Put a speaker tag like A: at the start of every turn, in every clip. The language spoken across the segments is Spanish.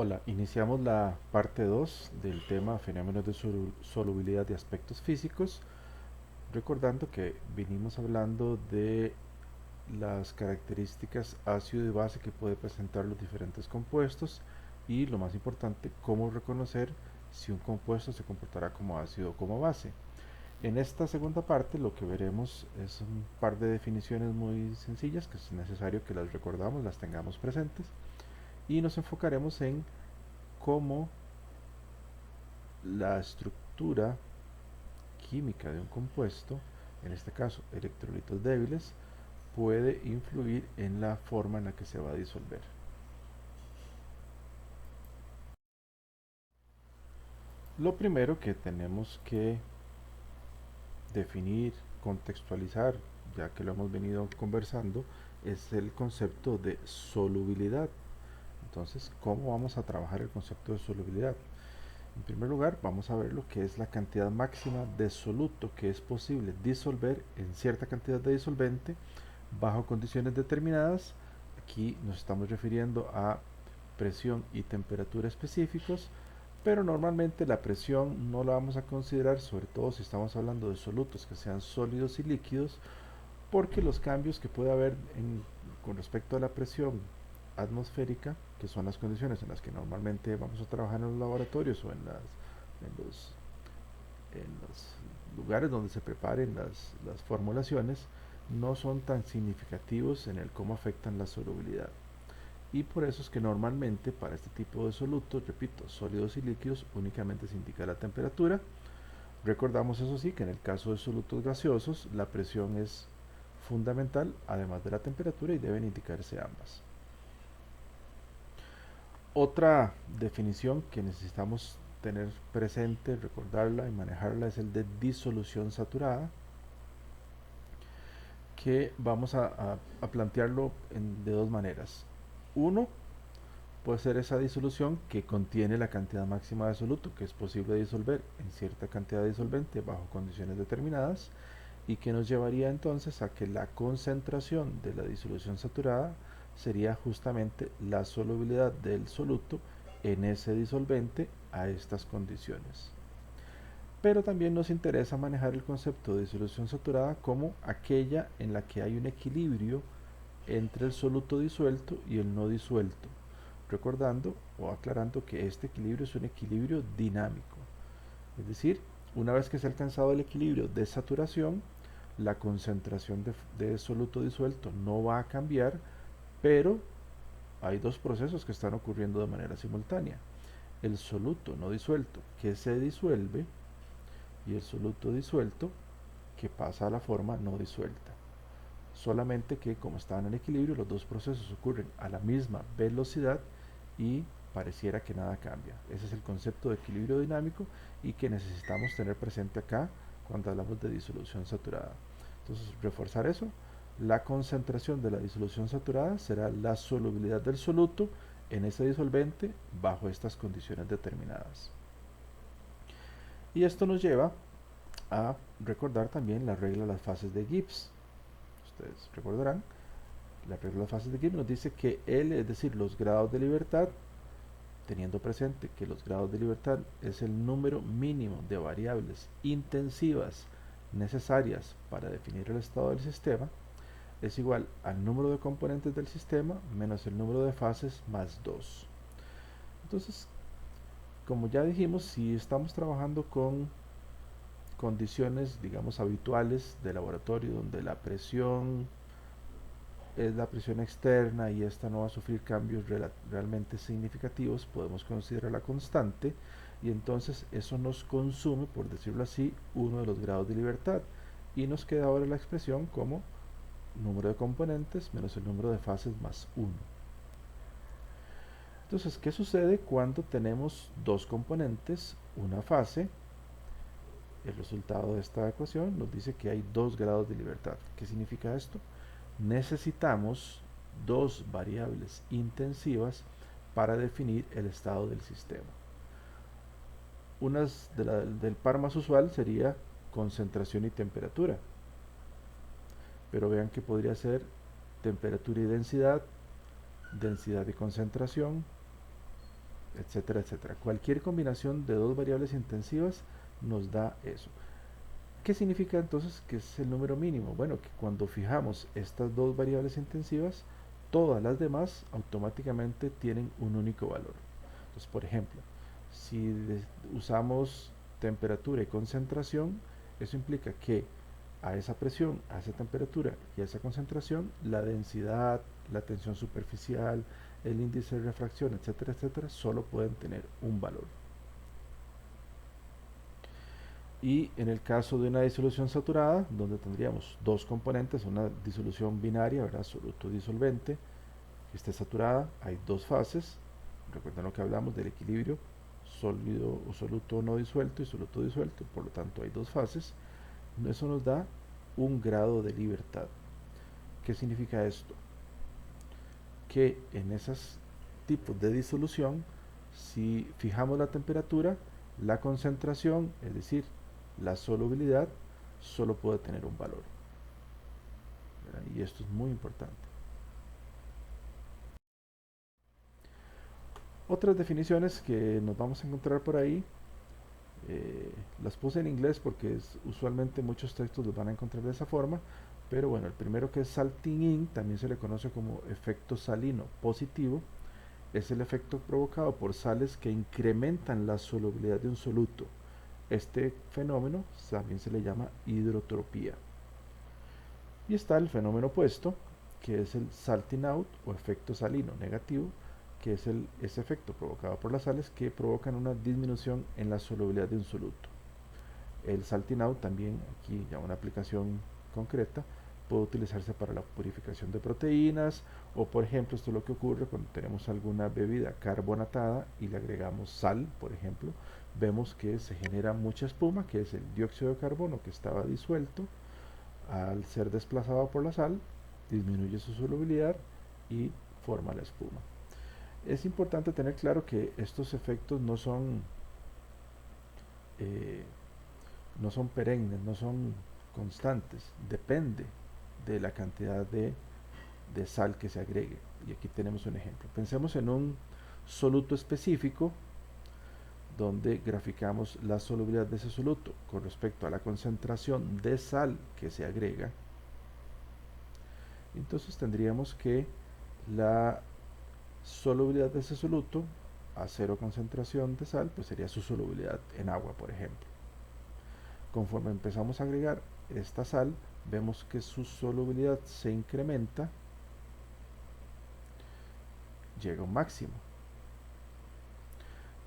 A: Hola, iniciamos la parte 2 del tema fenómenos de solubilidad de aspectos físicos, recordando que vinimos hablando de las características ácido y base que puede presentar los diferentes compuestos y lo más importante, cómo reconocer si un compuesto se comportará como ácido o como base. En esta segunda parte lo que veremos es un par de definiciones muy sencillas que es necesario que las recordamos, las tengamos presentes y nos enfocaremos en cómo la estructura química de un compuesto, en este caso electrolitos débiles, puede influir en la forma en la que se va a disolver. Lo primero que tenemos que definir, contextualizar, ya que lo hemos venido conversando, es el concepto de solubilidad. Entonces, ¿cómo vamos a trabajar el concepto de solubilidad? En primer lugar, vamos a ver lo que es la cantidad máxima de soluto que es posible disolver en cierta cantidad de disolvente bajo condiciones determinadas. Aquí nos estamos refiriendo a presión y temperatura específicos, pero normalmente la presión no la vamos a considerar, sobre todo si estamos hablando de solutos que sean sólidos y líquidos, porque los cambios que puede haber con respecto a la presión atmosférica, que son las condiciones en las que normalmente vamos a trabajar en los laboratorios o en los, en los lugares donde se preparen las formulaciones, no son tan significativos en el cómo afectan la solubilidad. Y por eso es que normalmente para este tipo de solutos, repito, sólidos y líquidos, únicamente se indica la temperatura. Recordamos eso sí que en el caso de solutos gaseosos la presión es fundamental, además de la temperatura, y deben indicarse ambas. Otra definición que necesitamos tener presente, recordarla y manejarla es el de disolución saturada, que vamos a plantearlo de dos maneras. Uno, puede ser esa disolución que contiene la cantidad máxima de soluto que es posible disolver en cierta cantidad de disolvente bajo condiciones determinadas y que nos llevaría entonces a que la concentración de la disolución saturada sería justamente la solubilidad del soluto en ese disolvente a estas condiciones. Pero también nos interesa manejar el concepto de disolución saturada como aquella en la que hay un equilibrio entre el soluto disuelto y el no disuelto, recordando o aclarando que este equilibrio es un equilibrio dinámico. Es decir, una vez que se ha alcanzado el equilibrio de saturación, la concentración de soluto disuelto no va a cambiar, pero hay dos procesos que están ocurriendo de manera simultánea. El soluto no disuelto que se disuelve y el soluto disuelto que pasa a la forma no disuelta. Solamente que como están en equilibrio, los dos procesos ocurren a la misma velocidad y pareciera que nada cambia. Ese es el concepto de equilibrio dinámico y que necesitamos tener presente acá cuando hablamos de disolución saturada. Entonces, reforzar eso, la concentración de la disolución saturada será la solubilidad del soluto en ese disolvente bajo estas condiciones determinadas. Y esto nos lleva a recordar también la regla de las fases de Gibbs. Ustedes recordarán, la regla de las fases de Gibbs nos dice que L, es decir, los grados de libertad, teniendo presente que los grados de libertad es el número mínimo de variables intensivas necesarias para definir el estado del sistema, es igual al número de componentes del sistema menos el número de fases más 2. Entonces, como ya dijimos, si estamos trabajando con condiciones, digamos, habituales de laboratorio, donde la presión es la presión externa y esta no va a sufrir cambios realmente significativos, podemos considerarla constante y entonces eso nos consume, por decirlo así, uno de los grados de libertad y nos queda ahora la expresión como número de componentes menos el número de fases más uno. Entonces, ¿qué sucede cuando tenemos dos componentes, una fase? El resultado de esta ecuación nos dice que hay dos grados de libertad. ¿Qué significa esto? Necesitamos dos variables intensivas para definir el estado del sistema. Una del par más usual sería concentración y temperatura, pero vean que podría ser temperatura y densidad, densidad y concentración, etcétera, etcétera. Cualquier combinación de dos variables intensivas nos da eso. ¿Qué significa entonces que es el número mínimo? Bueno, que cuando fijamos estas dos variables intensivas, todas las demás automáticamente tienen un único valor. Entonces, por ejemplo, si usamos temperatura y concentración, eso implica que a esa presión, a esa temperatura y a esa concentración, la densidad, la tensión superficial, el índice de refracción, etcétera, etcétera, solo pueden tener un valor. Y en el caso de una disolución saturada, donde tendríamos dos componentes, una disolución binaria, ¿verdad? Soluto disolvente, que esté saturada, hay dos fases. Recuerden lo que hablamos del equilibrio sólido o soluto no disuelto y soluto disuelto, por lo tanto hay dos fases. Eso nos da un grado de libertad. ¿Qué significa esto? Que en esos tipos de disolución, si fijamos la temperatura, la concentración, es decir, la solubilidad, solo puede tener un valor, ¿verdad? Y esto es muy importante. Otras definiciones que nos vamos a encontrar por ahí, las puse en inglés porque usualmente muchos textos los van a encontrar de esa forma, pero bueno, el primero, que es salting in, también se le conoce como efecto salino positivo, es el efecto provocado por sales que incrementan la solubilidad de un soluto. Este fenómeno también se le llama hidrotropía. Y está el fenómeno opuesto, que es el salting out o efecto salino negativo, que es ese efecto provocado por las sales que provocan una disminución en la solubilidad de un soluto. El salting out también, aquí ya una aplicación concreta, puede utilizarse para la purificación de proteínas, o por ejemplo, esto es lo que ocurre cuando tenemos alguna bebida carbonatada y le agregamos sal, por ejemplo, vemos que se genera mucha espuma, que es el dióxido de carbono que estaba disuelto. Al ser desplazado por la sal, disminuye su solubilidad y forma la espuma. Es importante tener claro que estos efectos eh, no son perennes, no son constantes, depende de la cantidad de sal que se agregue. Y aquí tenemos un ejemplo. Pensemos en un soluto específico donde graficamos la solubilidad de ese soluto con respecto a la concentración de sal que se agrega. Entonces tendríamos que la solubilidad de ese soluto a cero concentración de sal, pues sería su solubilidad en agua, por ejemplo. Conforme empezamos a agregar esta sal, vemos que su solubilidad se incrementa, llega a un máximo.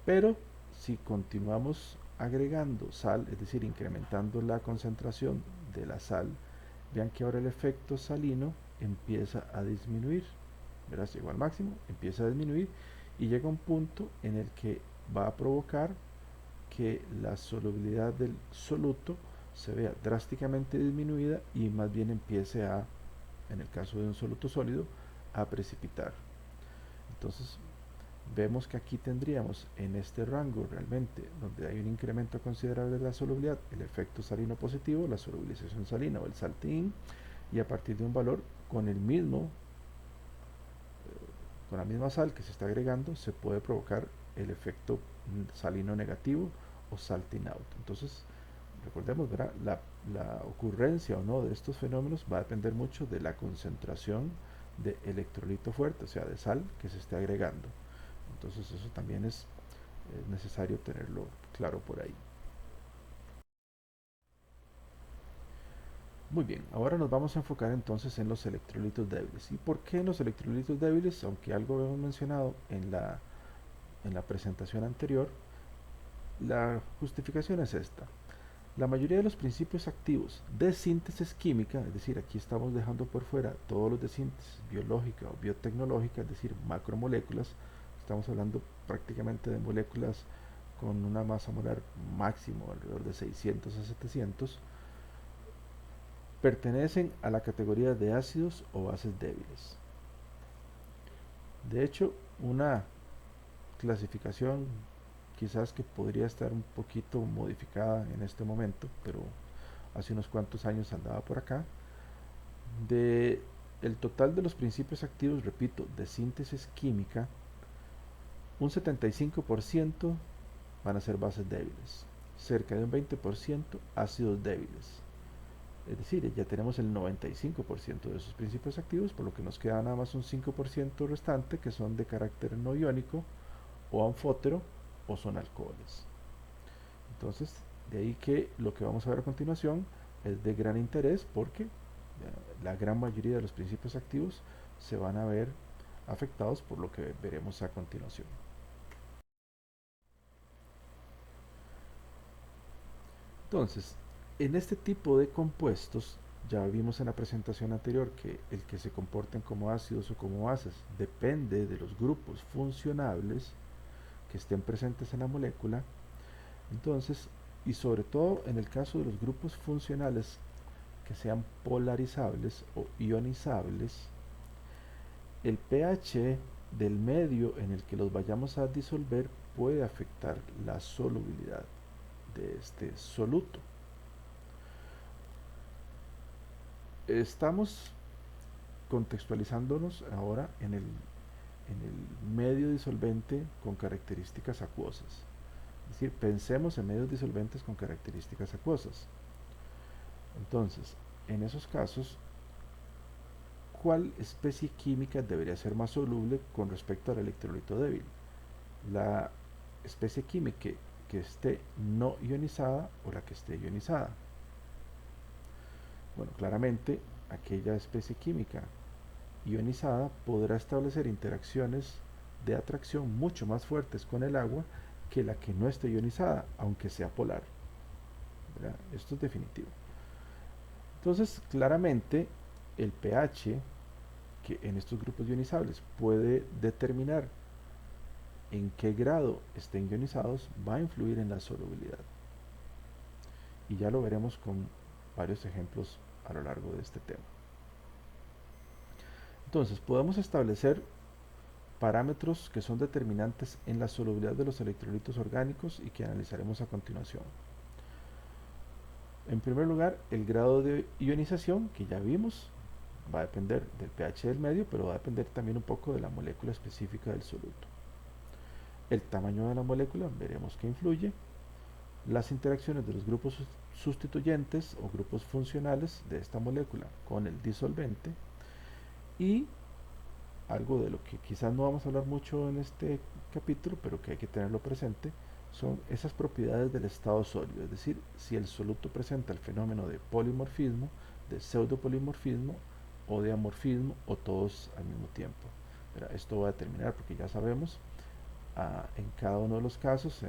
A: Pero si continuamos agregando sal, es decir, incrementando la concentración de la sal, vean que ahora el efecto salino empieza a disminuir. Verás, llegó al máximo, empieza a disminuir y llega a un punto en el que va a provocar que la solubilidad del soluto se vea drásticamente disminuida y más bien empiece a, en el caso de un soluto sólido, a precipitar. Entonces vemos que aquí tendríamos en este rango realmente donde hay un incremento considerable de la solubilidad, el efecto salino positivo, la solubilización salina o el saltín, y a partir de un valor con el mismo con la misma sal que se está agregando se puede provocar el efecto salino negativo o salting out. Entonces, recordemos, ¿verdad? La ocurrencia o no de estos fenómenos va a depender mucho de la concentración de electrolito fuerte, o sea, de sal que se esté agregando. Entonces, eso también es necesario tenerlo claro por ahí. Muy bien, ahora nos vamos a enfocar entonces en los electrolitos débiles. ¿Y por qué en los electrolitos débiles? Aunque algo hemos mencionado en la presentación anterior, la justificación es esta. La mayoría de los principios activos de síntesis química, es decir, aquí estamos dejando por fuera todos los de síntesis biológica o biotecnológica, es decir, macromoléculas, estamos hablando prácticamente de moléculas con una masa molar máximo alrededor de 600 a 700, pertenecen a la categoría de ácidos o bases débiles. De hecho, una clasificación quizás que podría estar un poquito modificada en este momento, pero hace unos cuantos años andaba por acá, de el total de los principios activos, repito, de síntesis química, un 75% van a ser bases débiles, cerca de un 20% ácidos débiles. Es decir, ya tenemos el 95% de esos principios activos, por lo que nos queda nada más un 5% restante que son de carácter no iónico o anfótero o son alcoholes. Entonces, de ahí que lo que vamos a ver a continuación es de gran interés porque la gran mayoría de los principios activos se van a ver afectados por lo que veremos a continuación. Entonces, en este tipo de compuestos, ya vimos en la presentación anterior que el que se comporten como ácidos o como bases depende de los grupos funcionables que estén presentes en la molécula. Entonces, y sobre todo en el caso de los grupos funcionales que sean polarizables o ionizables, el pH del medio en el que los vayamos a disolver puede afectar la solubilidad de este soluto. Estamos contextualizándonos ahora en el medio disolvente con características acuosas. Es decir, pensemos en medios disolventes con características acuosas. Entonces, en esos casos, ¿cuál especie química debería ser más soluble con respecto al electrolito débil? La especie química que esté no ionizada o la que esté ionizada. Bueno, claramente aquella especie química ionizada podrá establecer interacciones de atracción mucho más fuertes con el agua que la que no esté ionizada, aunque sea polar. ¿Verdad? Esto es definitivo. Entonces, claramente, el pH que en estos grupos ionizables puede determinar en qué grado estén ionizados va a influir en la solubilidad. Y ya lo veremos con varios ejemplos a lo largo de este tema. Entonces, podemos establecer parámetros que son determinantes en la solubilidad de los electrolitos orgánicos y que analizaremos a continuación. En primer lugar, el grado de ionización, que ya vimos, va a depender del pH del medio, pero va a depender también un poco de la molécula específica del soluto. El tamaño de la molécula, veremos que influye. Las interacciones de los grupos sustituyentes o grupos funcionales de esta molécula con el disolvente. Y algo de lo que quizás no vamos a hablar mucho en este capítulo, pero que hay que tenerlo presente, son esas propiedades del estado sólido, es decir, si el soluto presenta el fenómeno de polimorfismo, de pseudopolimorfismo o de amorfismo o todos al mismo tiempo. Esto va a determinar, porque ya sabemos, en cada uno de los casos,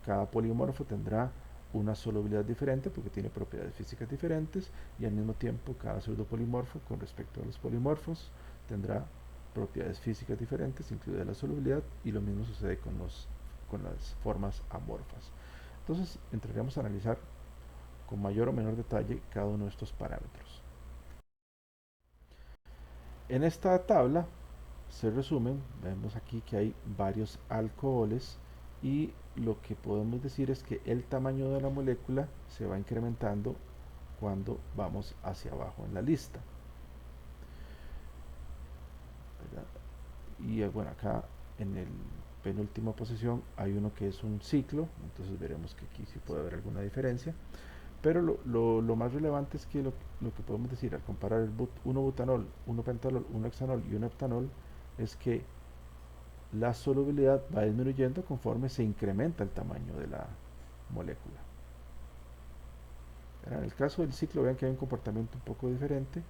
A: cada polimorfo tendrá una solubilidad diferente porque tiene propiedades físicas diferentes y al mismo tiempo cada pseudopolimorfo con respecto a los polimorfos tendrá propiedades físicas diferentes, incluida la solubilidad, y lo mismo sucede con las formas amorfas. Entonces entraremos a analizar con mayor o menor detalle cada uno de estos parámetros. En esta tabla se resumen, vemos aquí que hay varios alcoholes y lo que podemos decir es que el tamaño de la molécula se va incrementando cuando vamos hacia abajo en la lista. ¿Verdad? Y bueno, acá en el penúltima posición hay uno que es un ciclo, entonces veremos que aquí sí puede haber alguna diferencia. Pero lo más relevante es que lo que podemos decir al comparar el 1-butanol, 1-pentanol, 1-hexanol y 1-heptanol es que la solubilidad va disminuyendo conforme se incrementa el tamaño de la molécula. En el caso del ciclo, vean que hay un comportamiento un poco diferente,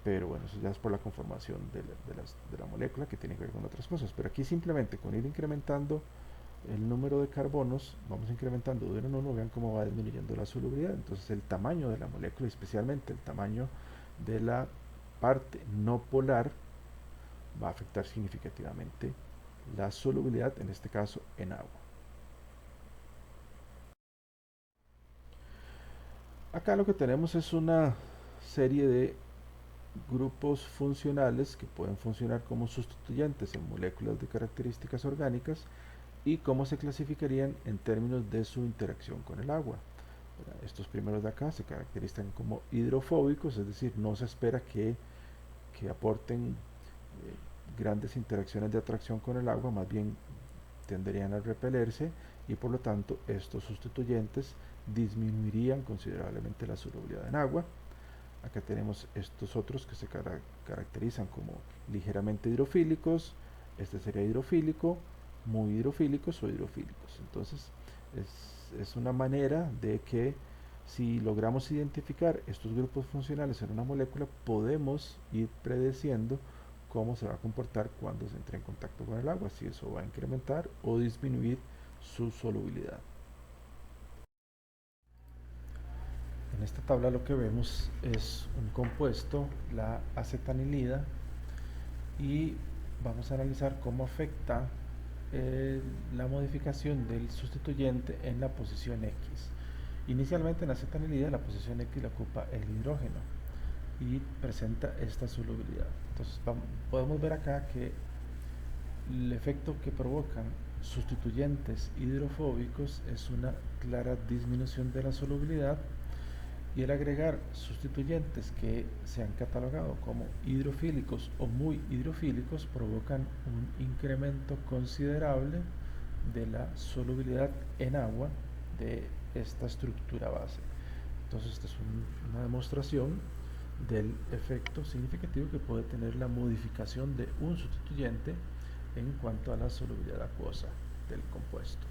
A: pero bueno, eso ya es por la conformación de la molécula que tiene que ver con otras cosas. Pero aquí simplemente con ir incrementando el número de carbonos, vamos incrementando de uno en uno, vean cómo va disminuyendo la solubilidad. Entonces el tamaño de la molécula, especialmente el tamaño de la parte no polar, va a afectar significativamente la solubilidad, en este caso en agua. Acá lo que tenemos es una serie de grupos funcionales que pueden funcionar como sustituyentes en moléculas de características orgánicas y cómo se clasificarían en términos de su interacción con el agua. Estos primeros de acá se caracterizan como hidrofóbicos, es decir, no se espera que aporten grandes interacciones de atracción con el agua, más bien tenderían a repelerse y por lo tanto estos sustituyentes disminuirían considerablemente la solubilidad en agua. Acá tenemos estos otros que se caracterizan como ligeramente hidrofílicos. Este sería hidrofílico, muy hidrofílicos o hidrofílicos. Entonces es una manera de que si logramos identificar estos grupos funcionales en una molécula, podemos ir predeciendo cómo se va a comportar cuando se entre en contacto con el agua, si eso va a incrementar o disminuir su solubilidad. En esta tabla lo que vemos es un compuesto, la acetanilida, y vamos a analizar cómo afecta la modificación del sustituyente en la posición X. Inicialmente en la acetanilida la posición X la ocupa el hidrógeno y presenta esta solubilidad. Entonces podemos ver acá que el efecto que provocan sustituyentes hidrofóbicos es una clara disminución de la solubilidad, y el agregar sustituyentes que se han catalogado como hidrofílicos o muy hidrofílicos provocan un incremento considerable de la solubilidad en agua de esta estructura base. Entonces esta es una demostración del efecto significativo que puede tener la modificación de un sustituyente en cuanto a la solubilidad acuosa del compuesto.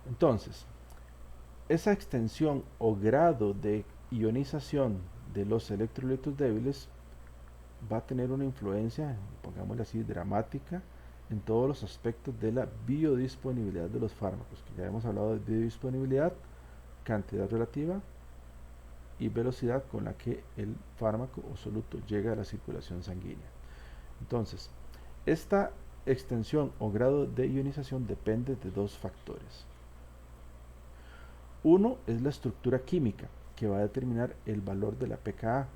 A: Entonces, esa extensión o grado de ionización de los electrolitos débiles va a tener una influencia, pongámosle así, dramática en todos los aspectos de la biodisponibilidad de los fármacos, que ya hemos hablado de biodisponibilidad, cantidad relativa y velocidad con la que el fármaco o soluto llega a la circulación sanguínea. Entonces, esta extensión o grado de ionización depende de dos factores. Uno es la estructura química, que va a determinar el valor de la pKa,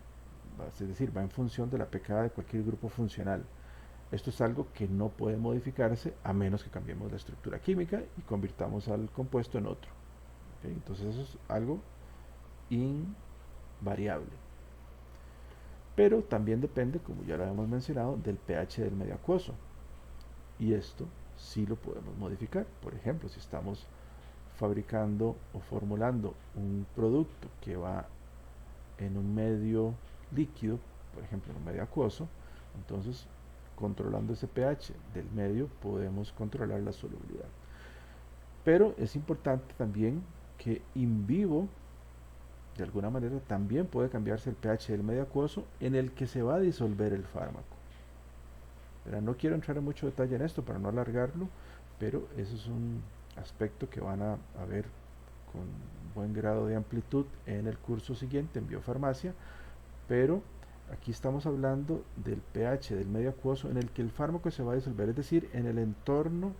A: es decir, va en función de la pKa de cualquier grupo funcional. Esto es algo que no puede modificarse a menos que cambiemos la estructura química y convirtamos al compuesto en otro. ¿Okay? Entonces eso es algo invariable. Pero también depende, como ya lo hemos mencionado, del pH del medio acuoso. Y esto sí lo podemos modificar. Por ejemplo, si estamos fabricando o formulando un producto que va en un medio líquido, por ejemplo en un medio acuoso, entonces controlando ese pH del medio podemos controlar la solubilidad. Pero es importante también que in vivo, de alguna manera, también puede cambiarse el pH del medio acuoso en el que se va a disolver el fármaco. Pero no quiero entrar en mucho detalle en esto para no alargarlo, pero eso es un aspecto que van a ver con buen grado de amplitud en el curso siguiente en biofarmacia, pero aquí estamos hablando del pH del medio acuoso en el que el fármaco se va a disolver, es decir, en el entorno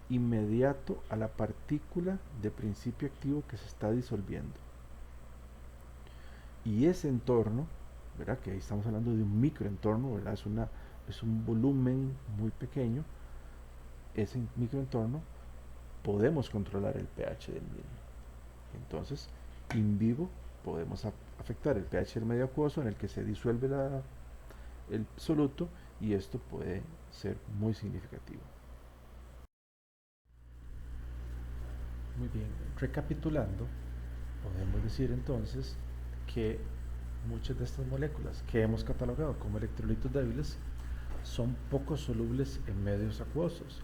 A: inmediato a la partícula de principio activo que se está disolviendo. Y ese entorno, ¿verdad? Que ahí estamos hablando de un microentorno, ¿verdad? Es un volumen muy pequeño. Ese microentorno podemos controlar el pH del mismo. Entonces, in vivo podemos afectar el pH del medio acuoso en el que se disuelve el soluto, y esto puede ser muy significativo. Muy bien, recapitulando, podemos decir entonces que muchas de estas moléculas que hemos catalogado como electrolitos débiles son poco solubles en medios acuosos,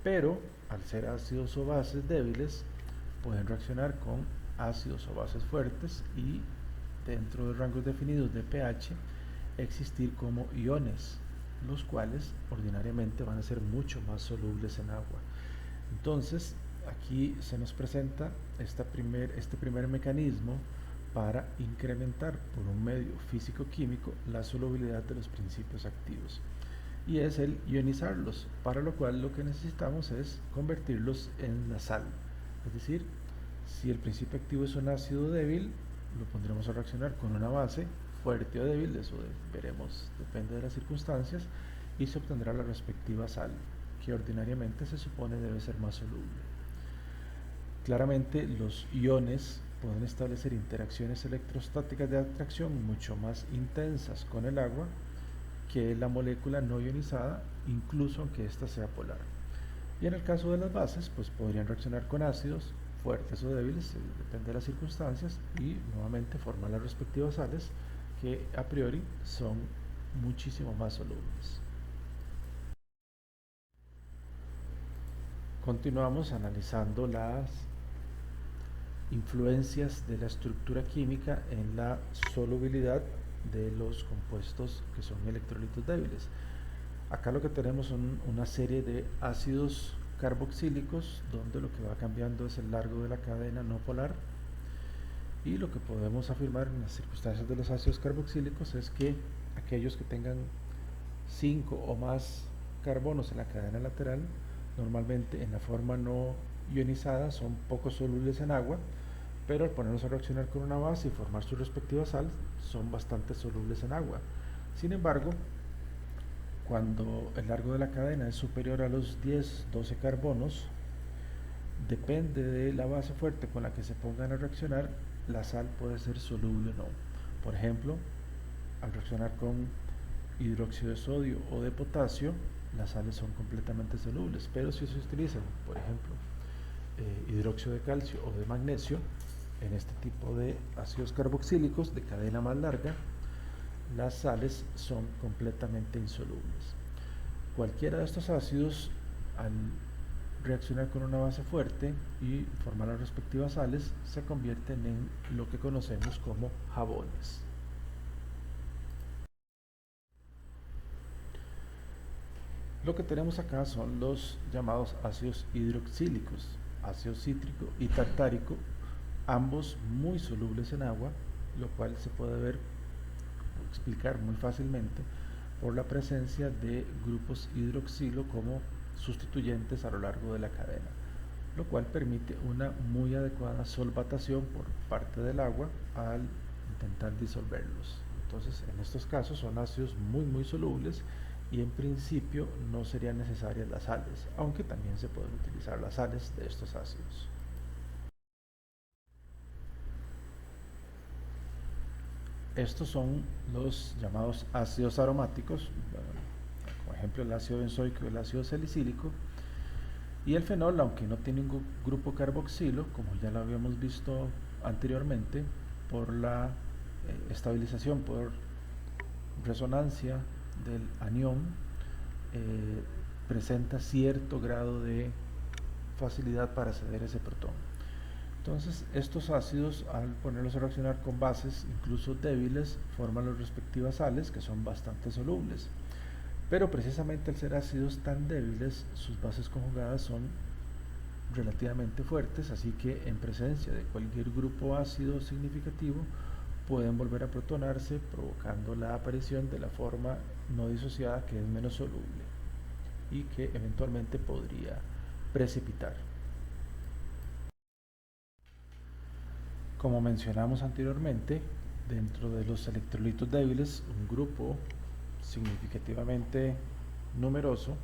A: pero al ser ácidos o bases débiles pueden reaccionar con ácidos o bases fuertes y dentro de rangos definidos de pH existir como iones, los cuales ordinariamente van a ser mucho más solubles en agua. Entonces aquí se nos presenta este primer mecanismo para incrementar por un medio físico-químico la solubilidad de los principios activos, y es el ionizarlos, para lo cual lo que necesitamos es convertirlos en la sal. Es decir, si el principio activo es un ácido débil, lo pondremos a reaccionar con una base fuerte o débil, eso veremos, depende de las circunstancias, y se obtendrá la respectiva sal, que ordinariamente se supone debe ser más soluble. Claramente los iones pueden establecer interacciones electrostáticas de atracción mucho más intensas con el agua que la molécula no ionizada, incluso aunque ésta sea polar. Y en el caso de las bases, pues podrían reaccionar con ácidos fuertes o débiles, depende de las circunstancias, y nuevamente formar las respectivas sales que a priori son muchísimo más solubles. Continuamos analizando las influencias de la estructura química en la solubilidad de los compuestos que son electrolitos débiles. Acá lo que tenemos son una serie de ácidos carboxílicos donde lo que va cambiando es el largo de la cadena no polar, y lo que podemos afirmar en las circunstancias de los ácidos carboxílicos es que aquellos que tengan 5 o más carbonos en la cadena lateral, normalmente en la forma no ionizada son poco solubles en agua, pero al ponerlos a reaccionar con una base y formar su respectiva sal, son bastante solubles en agua. Sin embargo, cuando el largo de la cadena es superior a los 10-12 carbonos, depende de la base fuerte con la que se pongan a reaccionar, la sal puede ser soluble o no. Por ejemplo, al reaccionar con hidróxido de sodio o de potasio, las sales son completamente solubles, pero si se utilizan, por ejemplo, hidróxido de calcio o de magnesio, en este tipo de ácidos carboxílicos de cadena más larga, las sales son completamente insolubles. Cualquiera de estos ácidos, al reaccionar con una base fuerte y formar las respectivas sales, se convierten en lo que conocemos como jabones. Lo que tenemos acá son los llamados ácidos hidroxílicos, ácido cítrico y tartárico, ambos muy solubles en agua, lo cual se puede ver o explicar muy fácilmente por la presencia de grupos hidroxilo como sustituyentes a lo largo de la cadena, lo cual permite una muy adecuada solvatación por parte del agua al intentar disolverlos. Entonces, en estos casos son ácidos muy solubles y en principio no serían necesarias las sales, aunque también se pueden utilizar las sales de estos ácidos. Estos son los llamados ácidos aromáticos, como ejemplo el ácido benzoico y el ácido salicílico. Y el fenol, aunque no tiene un grupo carboxilo, como ya lo habíamos visto anteriormente, por la estabilización por resonancia del anión, presenta cierto grado de facilidad para ceder ese protón. Entonces, estos ácidos, al ponerlos a reaccionar con bases incluso débiles, forman las respectivas sales que son bastante solubles. Pero precisamente al ser ácidos tan débiles, sus bases conjugadas son relativamente fuertes, así que en presencia de cualquier grupo ácido significativo pueden volver a protonarse, provocando la aparición de la forma no disociada, que es menos soluble y que eventualmente podría precipitar. Como mencionamos anteriormente, dentro de los electrolitos débiles, un grupo significativamente numeroso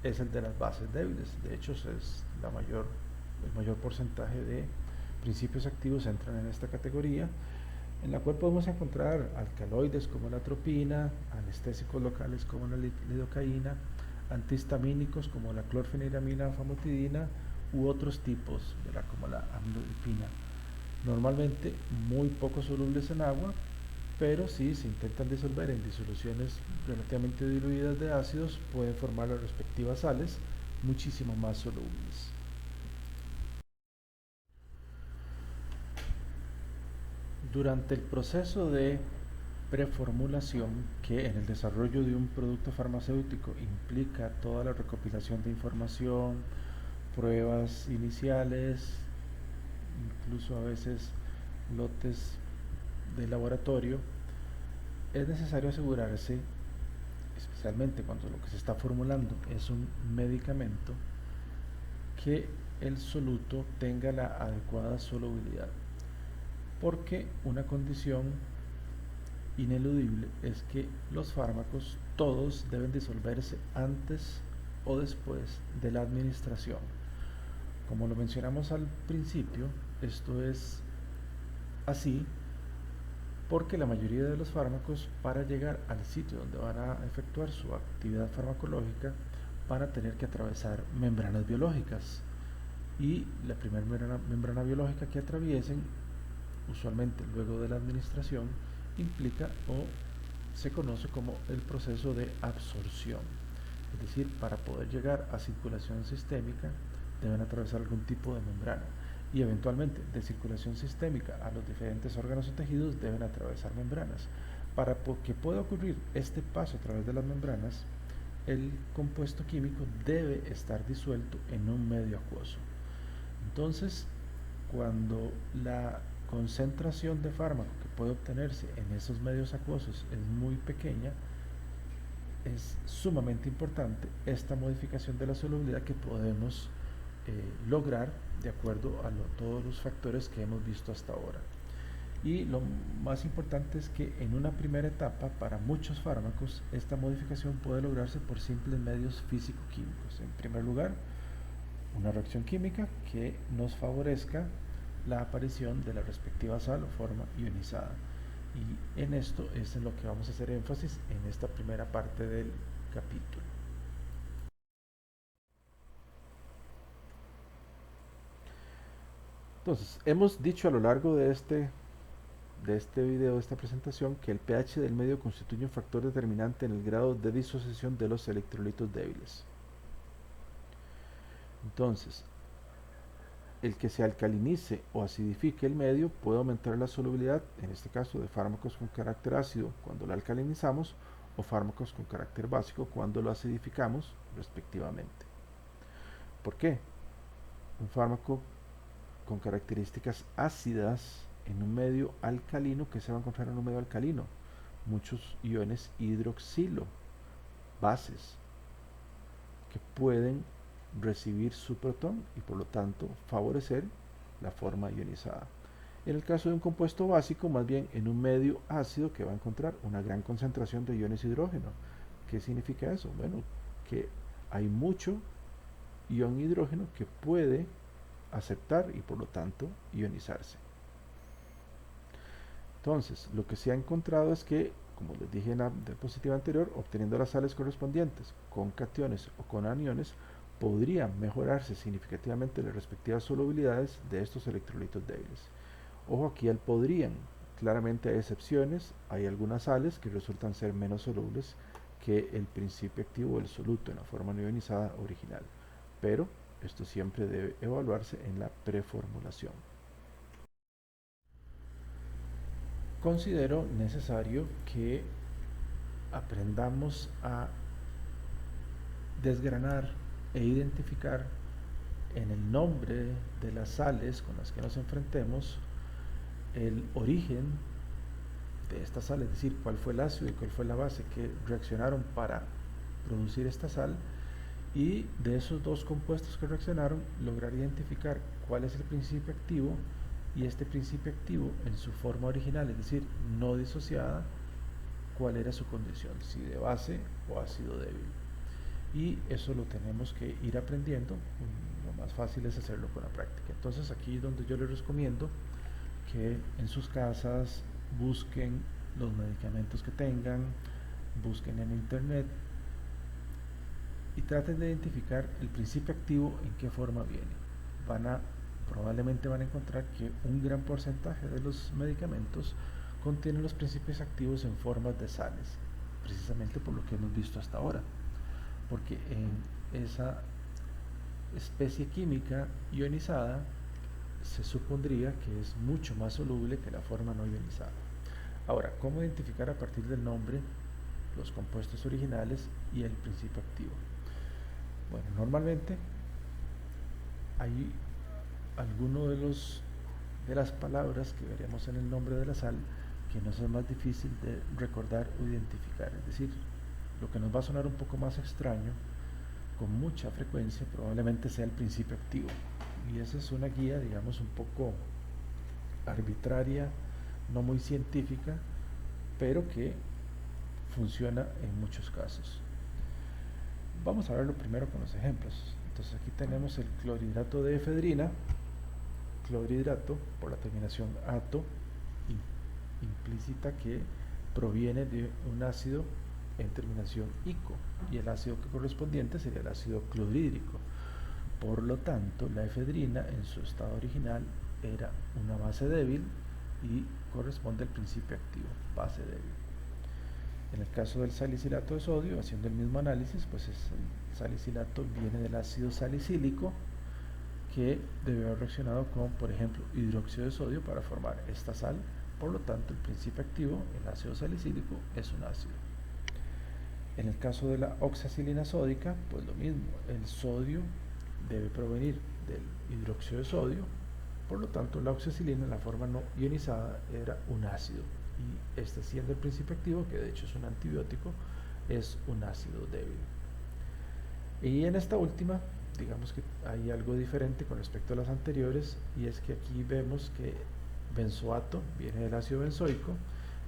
A: es el de las bases débiles. De hecho, es el mayor porcentaje de principios activos entran en esta categoría, en la cual podemos encontrar alcaloides como la atropina, anestésicos locales como la lidocaína, antihistamínicos como la clorfeniramina, famotidina u otros tipos, como la amlodipina. Normalmente muy poco solubles en agua, pero si se intentan disolver en disoluciones relativamente diluidas de ácidos, pueden formar las respectivas sales muchísimo más solubles. Durante el proceso de preformulación, que en el desarrollo de un producto farmacéutico implica toda la recopilación de información, pruebas iniciales, incluso a veces lotes de laboratorio, es necesario asegurarse, especialmente cuando lo que se está formulando es un medicamento, que el soluto tenga la adecuada solubilidad, porque una condición ineludible es que los fármacos todos deben disolverse antes o después de la administración, Como lo mencionamos al principio, esto es así porque la mayoría de los fármacos, para llegar al sitio donde van a efectuar su actividad farmacológica, van a tener que atravesar membranas biológicas, y la primera membrana biológica que atraviesen, usualmente luego de la administración, implica o se conoce como el proceso de absorción. Es decir, para poder llegar a circulación sistémica deben atravesar algún tipo de membrana, y eventualmente de circulación sistémica a los diferentes órganos o tejidos deben atravesar membranas. Para que pueda ocurrir este paso a través de las membranas, el compuesto químico debe estar disuelto en un medio acuoso. Entonces, cuando la concentración de fármaco que puede obtenerse en esos medios acuosos es muy pequeña, es sumamente importante esta modificación de la solubilidad que podemos lograr de acuerdo a todos los factores que hemos visto hasta ahora. Y lo más importante es que en una primera etapa, para muchos fármacos, esta modificación puede lograrse por simples medios físico-químicos. En primer lugar, una reacción química que nos favorezca la aparición de la respectiva sal o forma ionizada. Y en esto es en lo que vamos a hacer énfasis en esta primera parte del capítulo. Entonces, hemos dicho a lo largo de este video, de esta presentación, que el pH del medio constituye un factor determinante en el grado de disociación de los electrolitos débiles. Entonces, el que se alcalinice o acidifique el medio puede aumentar la solubilidad, en este caso de fármacos con carácter ácido cuando lo alcalinizamos, o fármacos con carácter básico cuando lo acidificamos, respectivamente. ¿Por qué? Un fármaco con características ácidas en un medio alcalino, que se va a encontrar en un medio alcalino muchos iones hidroxilo, bases, que pueden recibir su protón y por lo tanto favorecer la forma ionizada. En el caso de un compuesto básico, más bien en un medio ácido, que va a encontrar una gran concentración de iones hidrógeno. ¿Qué significa eso? Bueno, que hay mucho ion hidrógeno que puede aceptar y por lo tanto ionizarse. Entonces, lo que se ha encontrado es que, como les dije en la diapositiva anterior, obteniendo las sales correspondientes con cationes o con aniones, podrían mejorarse significativamente las respectivas solubilidades de estos electrolitos débiles. Ojo aquí al podrían, claramente hay excepciones, hay algunas sales que resultan ser menos solubles que el principio activo del soluto en la forma no ionizada original, pero esto siempre debe evaluarse en la preformulación. Considero necesario que aprendamos a desgranar e identificar en el nombre de las sales con las que nos enfrentemos el origen de esta sal, es decir, cuál fue el ácido y cuál fue la base que reaccionaron para producir esta sal, y de esos dos compuestos que reaccionaron lograr identificar cuál es el principio activo, y este principio activo en su forma original, es decir, no disociada, cuál era su condición, si de base o ácido débil. Y eso lo tenemos que ir aprendiendo. Lo más fácil es hacerlo con la práctica. Entonces aquí es donde yo les recomiendo que en sus casas busquen los medicamentos que tengan, busquen en internet y traten de identificar el principio activo, en qué forma viene. Probablemente van a encontrar que un gran porcentaje de los medicamentos contienen los principios activos en formas de sales, precisamente por lo que hemos visto hasta ahora, porque en esa especie química ionizada se supondría que es mucho más soluble que la forma no ionizada. Ahora, ¿cómo identificar a partir del nombre los compuestos originales y el principio activo? Bueno, normalmente hay alguno de las palabras que veremos en el nombre de la sal que nos es más difícil de recordar o identificar. Es decir, lo que nos va a sonar un poco más extraño, con mucha frecuencia, probablemente sea el principio activo. Y esa es una guía, digamos, un poco arbitraria, no muy científica, pero que funciona en muchos casos. Vamos a verlo primero con los ejemplos. Entonces aquí tenemos el clorhidrato de efedrina, clorhidrato por la terminación ato, implícita que proviene de un ácido en terminación ico, y el ácido correspondiente sería el ácido clorhídrico. Por lo tanto, la efedrina en su estado original era una base débil y corresponde al principio activo, base débil. En el caso del salicilato de sodio, haciendo el mismo análisis, pues el salicilato viene del ácido salicílico, que debe haber reaccionado con, por ejemplo, hidróxido de sodio para formar esta sal. Por lo tanto, el principio activo, el ácido salicílico, es un ácido. En el caso de la oxacilina sódica, pues lo mismo, el sodio debe provenir del hidróxido de sodio. Por lo tanto, la oxacilina en la forma no ionizada era un ácido, y este, siendo el principio activo, que de hecho es un antibiótico, es un ácido débil. Y en esta última, digamos que hay algo diferente con respecto a las anteriores, y es que aquí vemos que benzoato viene del ácido benzoico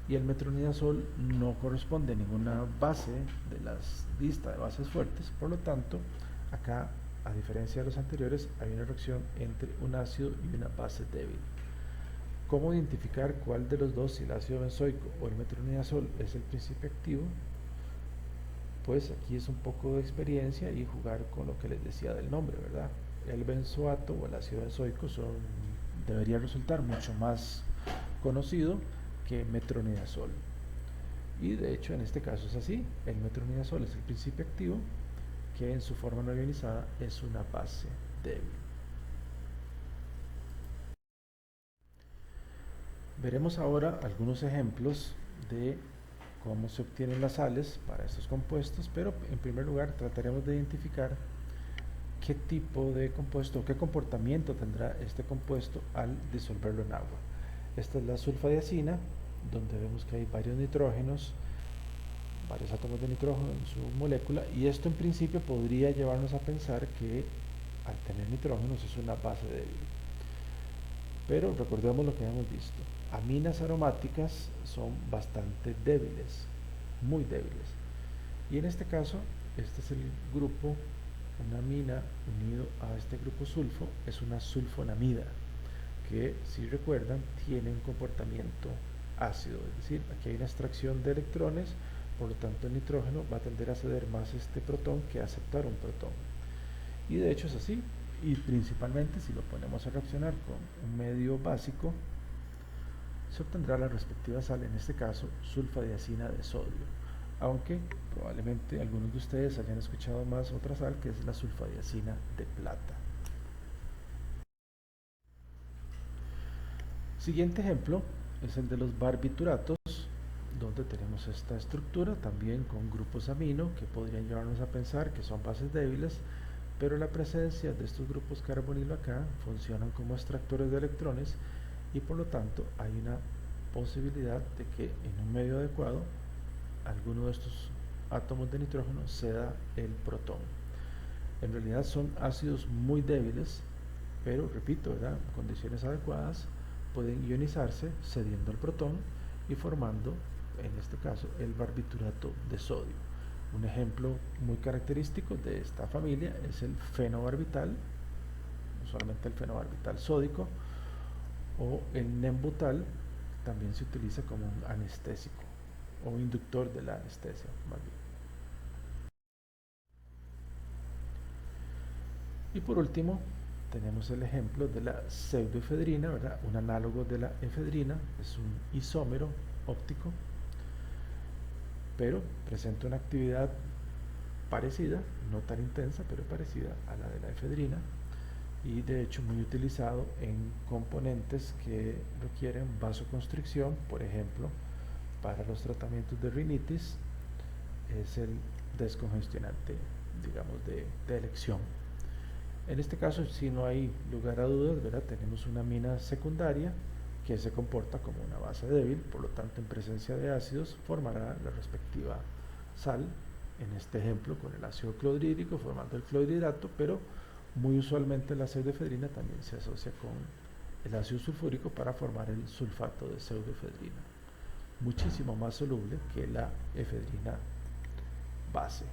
A: y el metronidazol no corresponde a ninguna base de las listas de bases fuertes. Por lo tanto, acá, a diferencia de los anteriores, hay una reacción entre un ácido y una base débil. ¿Cómo identificar cuál de los dos, si el ácido benzoico o el metronidazol, es el principio activo? Pues aquí es un poco de experiencia y jugar con lo que les decía del nombre, ¿verdad? El benzoato o el ácido benzoico debería resultar mucho más conocido que metronidazol. Y de hecho en este caso es así, el metronidazol es el principio activo, que en su forma no ionizada es una base débil. Veremos ahora algunos ejemplos de cómo se obtienen las sales para estos compuestos, pero en primer lugar trataremos de identificar qué tipo de compuesto, qué comportamiento tendrá este compuesto al disolverlo en agua. Esta es la sulfadiazina, donde vemos que hay varios nitrógenos, varios átomos de nitrógeno en su molécula, y esto en principio podría llevarnos a pensar que al tener nitrógenos es una base débil. Pero recordemos lo que hemos visto. Aminas aromáticas son bastante débiles, muy débiles. Y en este caso, este es el grupo, una amina unido a este grupo sulfo, es una sulfonamida, que si recuerdan tiene un comportamiento ácido, es decir, aquí hay una extracción de electrones, por lo tanto el nitrógeno va a tender a ceder más este protón que a aceptar un protón. Y de hecho es así, y principalmente si lo ponemos a reaccionar con un medio básico, se obtendrá la respectiva sal, en este caso sulfadiazina de sodio, aunque probablemente algunos de ustedes hayan escuchado más otra sal, que es la sulfadiazina de plata. Siguiente ejemplo es el de los barbituratos, donde tenemos esta estructura también con grupos amino que podrían llevarnos a pensar que son bases débiles, pero la presencia de estos grupos carbonilo acá funcionan como extractores de electrones, y por lo tanto hay una posibilidad de que en un medio adecuado alguno de estos átomos de nitrógeno ceda el protón. En realidad son ácidos muy débiles, pero repito, ¿verdad? En condiciones adecuadas pueden ionizarse cediendo el protón y formando, en este caso, el barbiturato de sodio. Un ejemplo muy característico de esta familia es el fenobarbital, usualmente el fenobarbital sódico, o el nembutal, también se utiliza como un anestésico o inductor de la anestesia, más bien. Y por último, tenemos el ejemplo de la pseudoefedrina, ¿verdad? Un análogo de la efedrina, es un isómero óptico, pero presenta una actividad parecida, no tan intensa, pero parecida a la de la efedrina, y de hecho muy utilizado en componentes que requieren vasoconstricción, por ejemplo, para los tratamientos de rinitis, es el descongestionante, digamos, de elección. En este caso, si no hay lugar a dudas, ¿verdad? Tenemos una amina secundaria que se comporta como una base débil, por lo tanto en presencia de ácidos formará la respectiva sal, en este ejemplo con el ácido clorhídrico formando el clorhidrato, pero muy usualmente la pseudoefedrina también se asocia con el ácido sulfúrico para formar el sulfato de pseudoefedrina, muchísimo más soluble que la efedrina base.